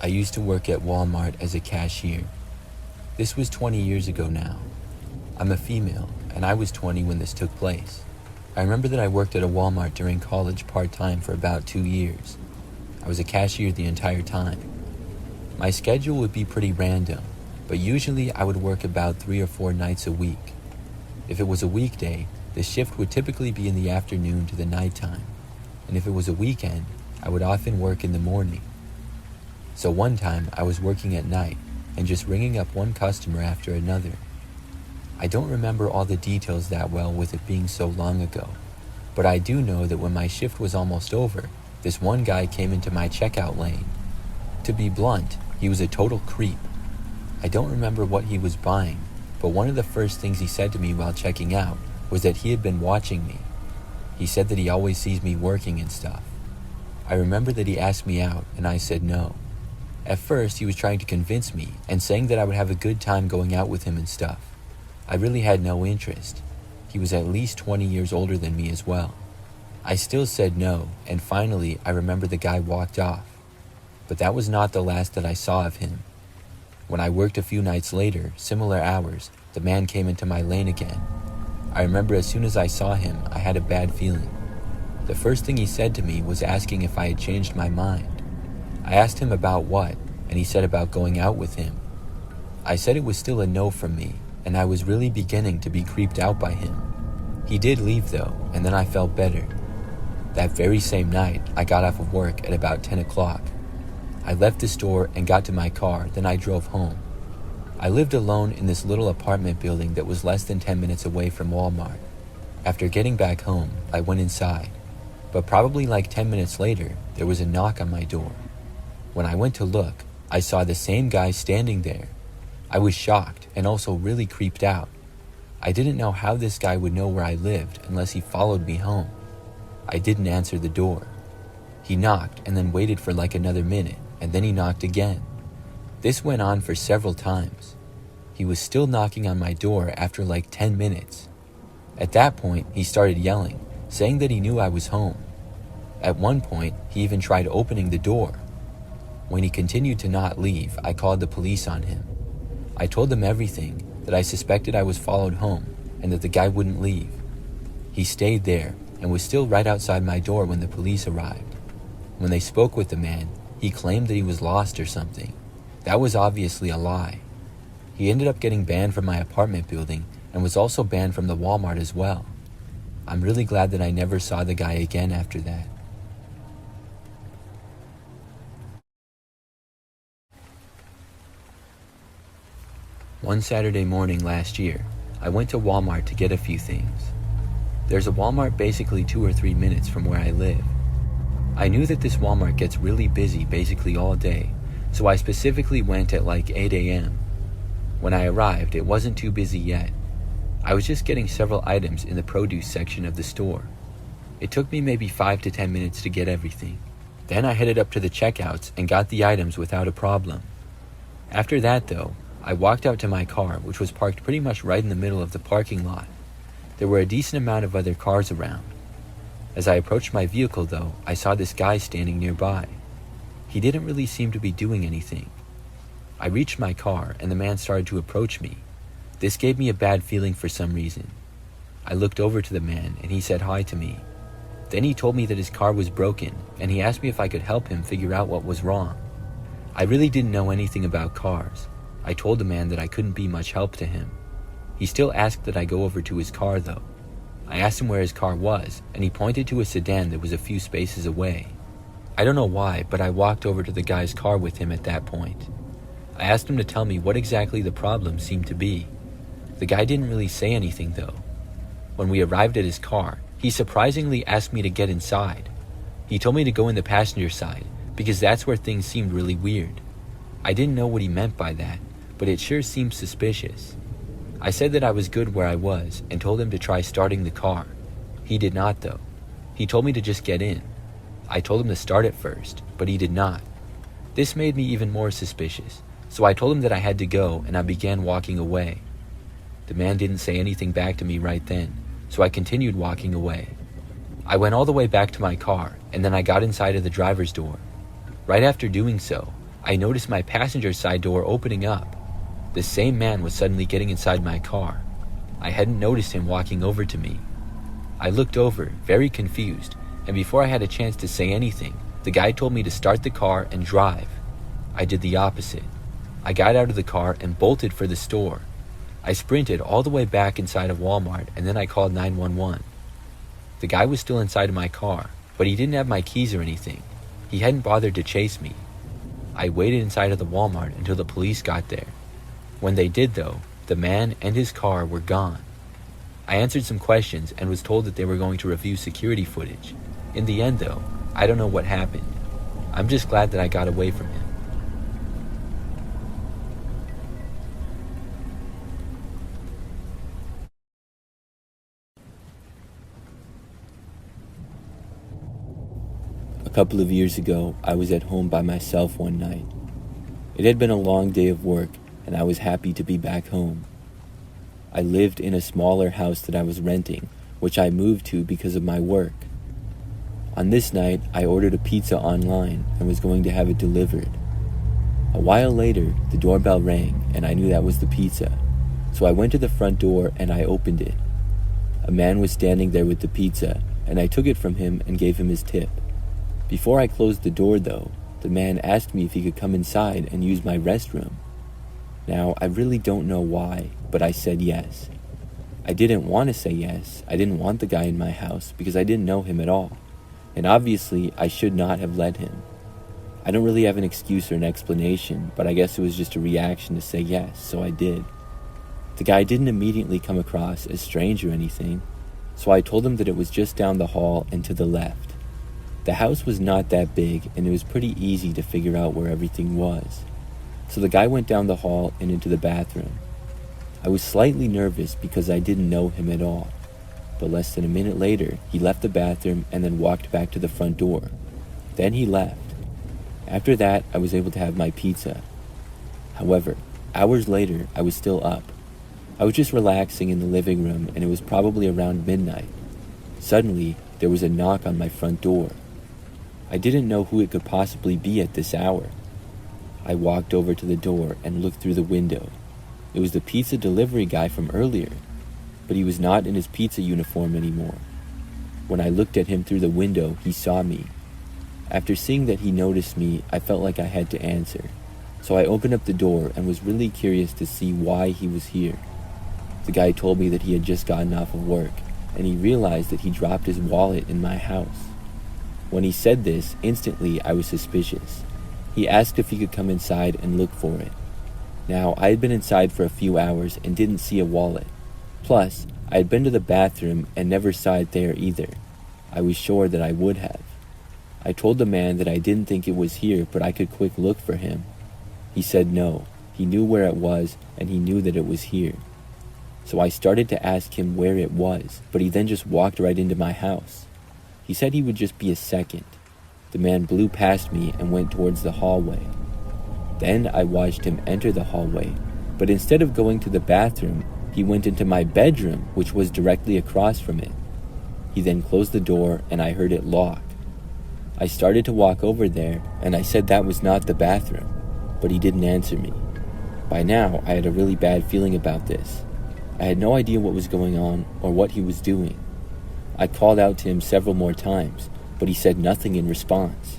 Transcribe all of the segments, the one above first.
I used to work at Walmart as a cashier. This was 20 years ago now. I'm a female, and I was 20 when this took place. I remember that I worked at a Walmart during college part-time for about 2 years. I was a cashier the entire time. My schedule would be pretty random, but usually I would work about 3 or 4 nights a week. If it was a weekday, the shift would typically be in the afternoon to the nighttime, and if it was a weekend, I would often work in the morning. So one time I was working at night and just ringing up one customer after another. I don't remember all the details that well with it being so long ago, but I do know that when my shift was almost over, this one guy came into my checkout lane. To be blunt, he was a total creep. I don't remember what he was buying, but one of the first things he said to me while checking out was that he had been watching me. He said that he always sees me working and stuff. I remember that he asked me out, and I said no. At first, he was trying to convince me and saying that I would have a good time going out with him and stuff. I really had no interest. He was at least 20 years older than me as well. I still said no, and finally, I remember the guy walked off. But that was not the last that I saw of him. When I worked a few nights later, similar hours, the man came into my lane again. I remember as soon as I saw him, I had a bad feeling. The first thing he said to me was asking if I had changed my mind. I asked him about what, and he said about going out with him. I said it was still a no from me, and I was really beginning to be creeped out by him. He did leave though, and then I felt better. That very same night, I got off of work at about 10 o'clock. I left the store and got to my car, then I drove home. I lived alone in this little apartment building that was less than 10 minutes away from Walmart. After getting back home, I went inside, but probably like 10 minutes later, there was a knock on my door. When I went to look, I saw the same guy standing there. I was shocked and also really creeped out. I didn't know how this guy would know where I lived unless he followed me home. I didn't answer the door. He knocked and then waited for like another minute, and then he knocked again. This went on for several times. He was still knocking on my door after like 10 minutes. At that point, he started yelling, saying that he knew I was home. At one point, he even tried opening the door. When he continued to not leave, I called the police on him. I told them everything, that I suspected I was followed home, and that the guy wouldn't leave. He stayed there, and was still right outside my door when the police arrived. When they spoke with the man, he claimed that he was lost or something. That was obviously a lie. He ended up getting banned from my apartment building, and was also banned from the Walmart as well. I'm really glad that I never saw the guy again after that. One Saturday morning last year, I went to Walmart to get a few things. There's a Walmart basically 2 or 3 minutes from where I live. I knew that this Walmart gets really busy basically all day, so I specifically went at like 8 a.m. When I arrived, it wasn't too busy yet. I was just getting several items in the produce section of the store. It took me maybe 5 to 10 minutes to get everything. Then I headed up to the checkouts and got the items without a problem. After that though, I walked out to my car, which was parked pretty much right in the middle of the parking lot. There were a decent amount of other cars around. As I approached my vehicle though, I saw this guy standing nearby. He didn't really seem to be doing anything. I reached my car and the man started to approach me. This gave me a bad feeling for some reason. I looked over to the man and he said hi to me. Then he told me that his car was broken and he asked me if I could help him figure out what was wrong. I really didn't know anything about cars. I told the man that I couldn't be much help to him. He still asked that I go over to his car though. I asked him where his car was, and he pointed to a sedan that was a few spaces away. I don't know why, but I walked over to the guy's car with him at that point. I asked him to tell me what exactly the problem seemed to be. The guy didn't really say anything though. When we arrived at his car, he surprisingly asked me to get inside. He told me to go in the passenger side, because that's where things seemed really weird. I didn't know what he meant by that, but it sure seemed suspicious. I said that I was good where I was and told him to try starting the car. He did not though. He told me to just get in. I told him to start it first, but he did not. This made me even more suspicious, so I told him that I had to go and I began walking away. The man didn't say anything back to me right then, so I continued walking away. I went all the way back to my car and then I got inside of the driver's door. Right after doing so, I noticed my passenger side door opening up. The same man was suddenly getting inside my car. I hadn't noticed him walking over to me. I looked over, very confused, and before I had a chance to say anything, the guy told me to start the car and drive. I did the opposite. I got out of the car and bolted for the store. I sprinted all the way back inside of Walmart, and then I called 911. The guy was still inside of my car, but he didn't have my keys or anything. He hadn't bothered to chase me. I waited inside of the Walmart until the police got there. When they did, though, the man and his car were gone. I answered some questions and was told that they were going to review security footage. In the end, though, I don't know what happened. I'm just glad that I got away from him. A couple of years ago, I was at home by myself one night. It had been a long day of work, and I was happy to be back home. I lived in a smaller house that I was renting, which I moved to because of my work. On this night, I ordered a pizza online and was going to have it delivered. A while later, the doorbell rang, and I knew that was the pizza. So I went to the front door and I opened it. A man was standing there with the pizza, and I took it from him and gave him his tip. Before I closed the door, though, the man asked me if he could come inside and use my restroom. Now, I really don't know why, but I said yes. I didn't want to say yes. I didn't want the guy in my house because I didn't know him at all. And obviously, I should not have let him. I don't really have an excuse or an explanation, but I guess it was just a reaction to say yes, so I did. The guy didn't immediately come across as strange or anything, so I told him that it was just down the hall and to the left. The house was not that big, and it was pretty easy to figure out where everything was. So the guy went down the hall and into the bathroom. I was slightly nervous because I didn't know him at all. But less than a minute later, he left the bathroom and then walked back to the front door. Then he left. After that, I was able to have my pizza. However, hours later, I was still up. I was just relaxing in the living room, and it was probably around midnight. Suddenly, there was a knock on my front door. I didn't know who it could possibly be at this hour. I walked over to the door and looked through the window. It was the pizza delivery guy from earlier, but he was not in his pizza uniform anymore. When I looked at him through the window, he saw me. After seeing that he noticed me, I felt like I had to answer. So I opened up the door and was really curious to see why he was here. The guy told me that he had just gotten off of work, and he realized that he dropped his wallet in my house. When he said this, instantly I was suspicious. He asked if he could come inside and look for it. Now, I had been inside for a few hours and didn't see a wallet. Plus, I had been to the bathroom and never saw it there either. I was sure that I would have. I told the man that I didn't think it was here, but I could quick look for him. He said no, he knew where it was and he knew that it was here. So I started to ask him where it was, but he then just walked right into my house. He said he would just be a second. The man blew past me and went towards the hallway. Then I watched him enter the hallway, but instead of going to the bathroom, he went into my bedroom, which was directly across from it. He then closed the door and I heard it lock. I started to walk over there and I said that was not the bathroom, but he didn't answer me. By now, I had a really bad feeling about this. I had no idea what was going on or what he was doing. I called out to him several more times, but he said nothing in response.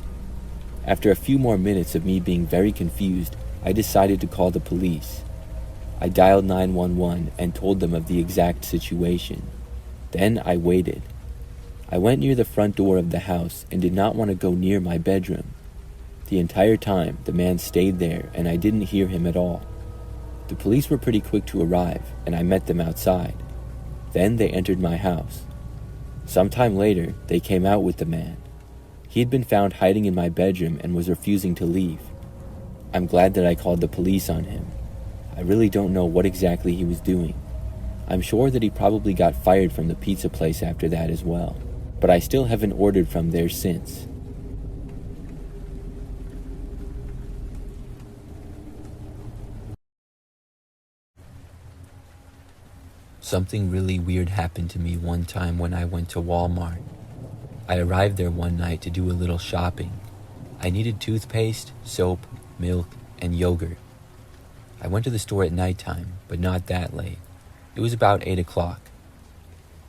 After a few more minutes of me being very confused, I decided to call the police. I dialed 911 and told them of the exact situation. Then I waited. I went near the front door of the house and did not want to go near my bedroom. The entire time, the man stayed there and I didn't hear him at all. The police were pretty quick to arrive and I met them outside. Then they entered my house. Sometime later, they came out with the man. He had been found hiding in my bedroom and was refusing to leave. I'm glad that I called the police on him. I really don't know what exactly he was doing. I'm sure that he probably got fired from the pizza place after that as well, but I still haven't ordered from there since. Something really weird happened to me one time when I went to Walmart. I arrived there one night to do a little shopping. I needed toothpaste, soap, milk, and yogurt. I went to the store at nighttime, but not that late. It was about 8 o'clock.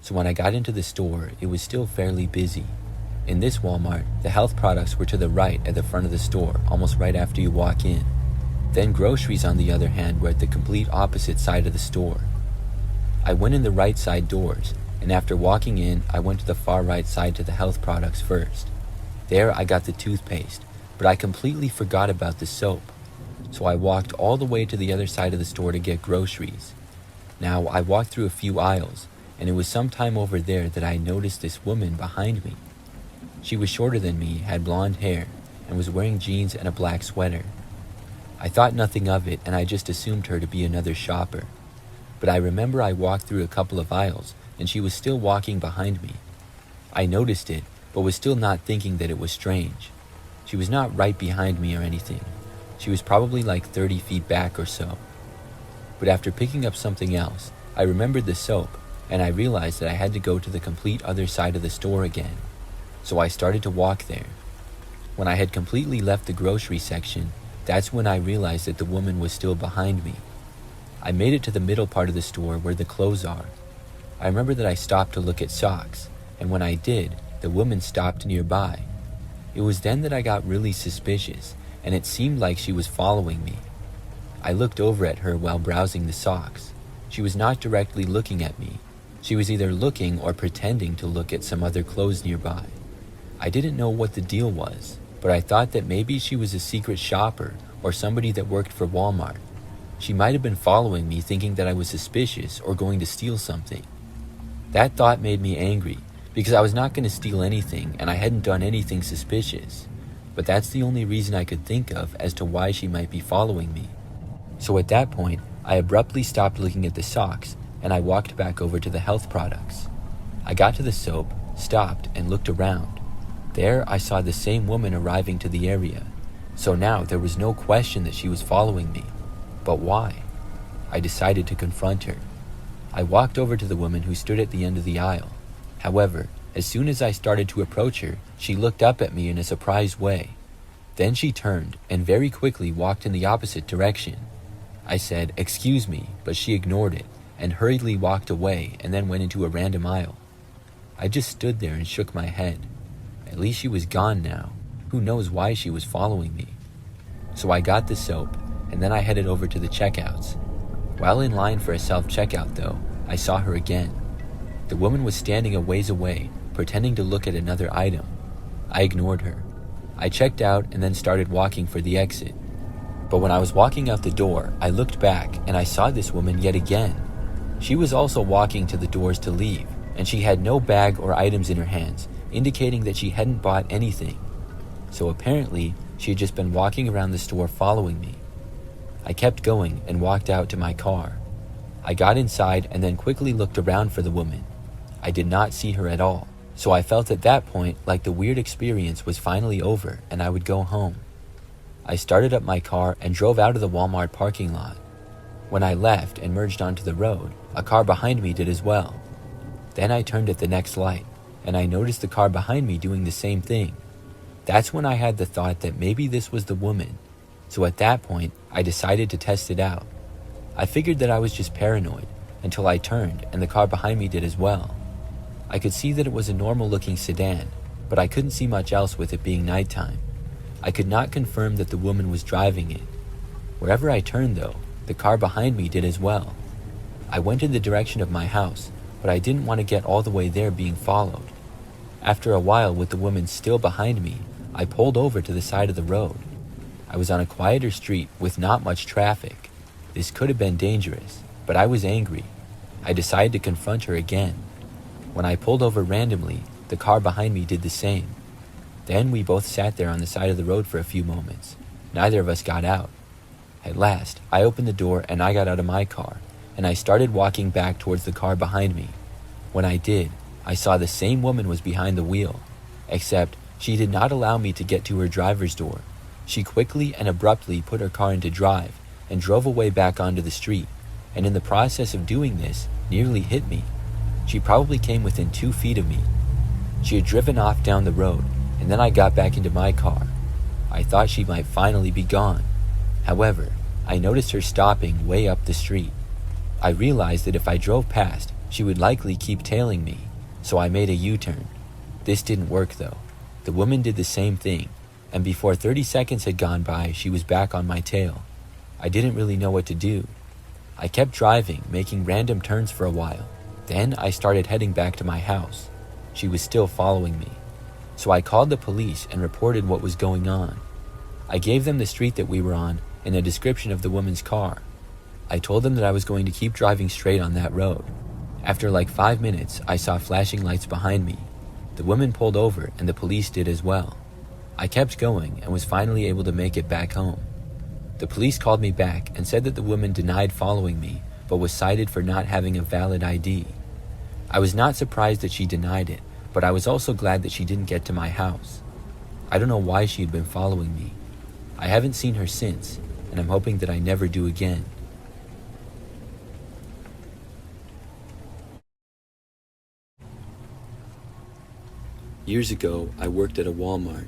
So when I got into the store, it was still fairly busy. In this Walmart, the health products were to the right at the front of the store, almost right after you walk in. Then groceries, on the other hand, were at the complete opposite side of the store. I went in the right side doors, and after walking in, I went to the far right side to the health products first. There I got the toothpaste, but I completely forgot about the soap. So I walked all the way to the other side of the store to get groceries. Now I walked through a few aisles, and it was sometime over there that I noticed this woman behind me. She was shorter than me, had blonde hair, and was wearing jeans and a black sweater. I thought nothing of it, and I just assumed her to be another shopper. But I remember I walked through a couple of aisles, and she was still walking behind me. I noticed it, but was still not thinking that it was strange. She was not right behind me or anything. She was probably like 30 feet back or so. But after picking up something else, I remembered the soap, and I realized that I had to go to the complete other side of the store again. So I started to walk there. When I had completely left the grocery section, that's when I realized that the woman was still behind me. I made it to the middle part of the store where the clothes are. I remember that I stopped to look at socks, and when I did, the woman stopped nearby. It was then that I got really suspicious, and it seemed like she was following me. I looked over at her while browsing the socks. She was not directly looking at me. She was either looking or pretending to look at some other clothes nearby. I didn't know what the deal was, but I thought that maybe she was a secret shopper or somebody that worked for Walmart. She might have been following me, thinking that I was suspicious or going to steal something. That thought made me angry, because I was not going to steal anything and I hadn't done anything suspicious. But that's the only reason I could think of as to why she might be following me. So at that point, I abruptly stopped looking at the socks and I walked back over to the health products. I got to the soap, stopped, and looked around. There I saw the same woman arriving to the area. So now there was no question that she was following me. But why? I decided to confront her. I walked over to the woman who stood at the end of the aisle. However, as soon as I started to approach her, she looked up at me in a surprised way. Then she turned and very quickly walked in the opposite direction. I said, "Excuse me," but she ignored it and hurriedly walked away and then went into a random aisle. I just stood there and shook my head. At least she was gone now. Who knows why she was following me? So I got the soap, and then I headed over to the checkouts. While in line for a self-checkout though, I saw her again. The woman was standing a ways away, pretending to look at another item. I ignored her. I checked out and then started walking for the exit. But when I was walking out the door, I looked back and I saw this woman yet again. She was also walking to the doors to leave, and she had no bag or items in her hands, indicating that she hadn't bought anything. So apparently, she had just been walking around the store following me. I kept going and walked out to my car. I got inside and then quickly looked around for the woman. I did not see her at all, so I felt at that point like the weird experience was finally over and I would go home. I started up my car and drove out of the Walmart parking lot. When I left and merged onto the road, a car behind me did as well. Then I turned at the next light, and I noticed the car behind me doing the same thing. That's when I had the thought that maybe this was the woman. So at that point, I decided to test it out. I figured that I was just paranoid until I turned and the car behind me did as well. I could see that it was a normal looking sedan, but I couldn't see much else with it being nighttime. I could not confirm that the woman was driving it. Wherever I turned though, the car behind me did as well. I went in the direction of my house, but I didn't want to get all the way there being followed. After a while, with the woman still behind me, I pulled over to the side of the road. I was on a quieter street with not much traffic. This could have been dangerous, but I was angry. I decided to confront her again. When I pulled over randomly, the car behind me did the same. Then we both sat there on the side of the road for a few moments. Neither of us got out. At last, I opened the door and I got out of my car, and I started walking back towards the car behind me. When I did, I saw the same woman was behind the wheel, except she did not allow me to get to her driver's door. She quickly and abruptly put her car into drive and drove away back onto the street, and in the process of doing this, nearly hit me. She probably came within 2 feet of me. She had driven off down the road, and then I got back into my car. I thought she might finally be gone, However, I noticed her stopping way up the street. I realized that if I drove past, she would likely keep tailing me, so I made a U-turn. This didn't work though. The woman did the same thing, and before 30 seconds had gone by, she was back on my tail. I didn't really know what to do. I kept driving, making random turns for a while. Then I started heading back to my house. She was still following me. So I called the police and reported what was going on. I gave them the street that we were on and a description of the woman's car. I told them that I was going to keep driving straight on that road. After like 5 minutes, I saw flashing lights behind me. The woman pulled over and the police did as well. I kept going and was finally able to make it back home. The police called me back and said that the woman denied following me, but was cited for not having a valid ID. I was not surprised that she denied it, but I was also glad that she didn't get to my house. I don't know why she had been following me. I haven't seen her since, and I'm hoping that I never do again. Years ago, I worked at a Walmart.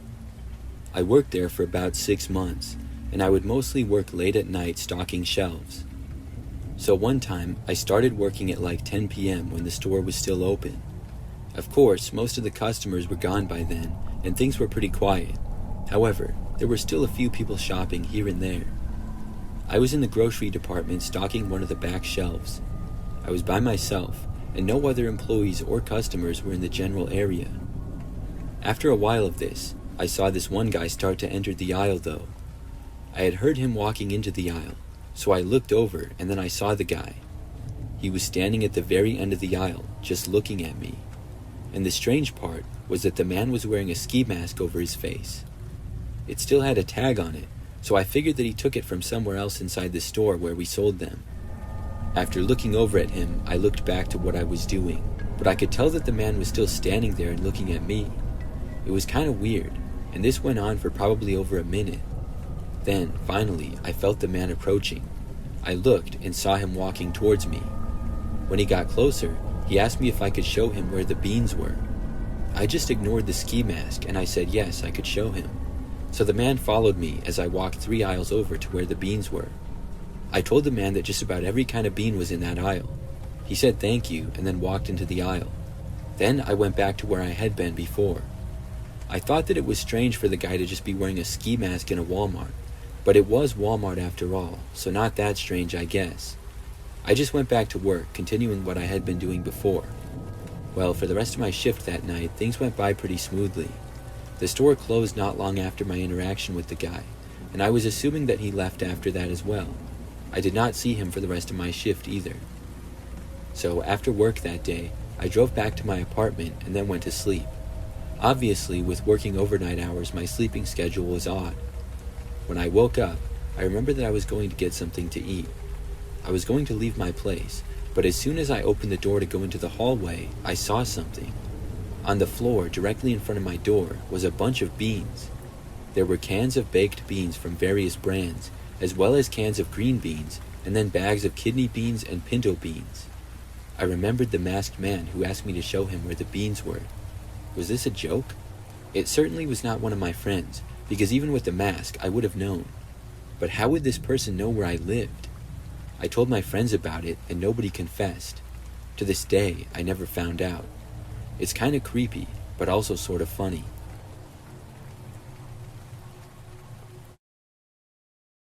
I worked there for about 6 months, and I would mostly work late at night stocking shelves. So one time, I started working at like 10 p.m. when the store was still open. Of course, most of the customers were gone by then, and things were pretty quiet. However, there were still a few people shopping here and there. I was in the grocery department stocking one of the back shelves. I was by myself, and no other employees or customers were in the general area. After a while of this, I saw this one guy start to enter the aisle though. I had heard him walking into the aisle, so I looked over and then I saw the guy. He was standing at the very end of the aisle, just looking at me. And the strange part was that the man was wearing a ski mask over his face. It still had a tag on it, so I figured that he took it from somewhere else inside the store where we sold them. After looking over at him, I looked back to what I was doing, but I could tell that the man was still standing there and looking at me. It was kind of weird, and this went on for probably over a minute. Then, finally, I felt the man approaching. I looked and saw him walking towards me. When he got closer, he asked me if I could show him where the beans were. I just ignored the ski mask and I said yes, I could show him. So the man followed me as I walked 3 aisles over to where the beans were. I told the man that just about every kind of bean was in that aisle. He said thank you and then walked into the aisle. Then I went back to where I had been before. I thought that it was strange for the guy to just be wearing a ski mask in a Walmart, but it was Walmart after all, so not that strange, I guess. I just went back to work, continuing what I had been doing before. Well, for the rest of my shift that night, things went by pretty smoothly. The store closed not long after my interaction with the guy, and I was assuming that he left after that as well. I did not see him for the rest of my shift either. So after work that day, I drove back to my apartment and then went to sleep. Obviously, with working overnight hours, my sleeping schedule was odd. When I woke up, I remembered that I was going to get something to eat. I was going to leave my place, but as soon as I opened the door to go into the hallway, I saw something. On the floor, directly in front of my door, was a bunch of beans. There were cans of baked beans from various brands, as well as cans of green beans, and then bags of kidney beans and pinto beans. I remembered the masked man who asked me to show him where the beans were. Was this a joke? It certainly was not one of my friends, because even with the mask, I would have known. But how would this person know where I lived? I told my friends about it, and nobody confessed. To this day, I never found out. It's kind of creepy, but also sort of funny.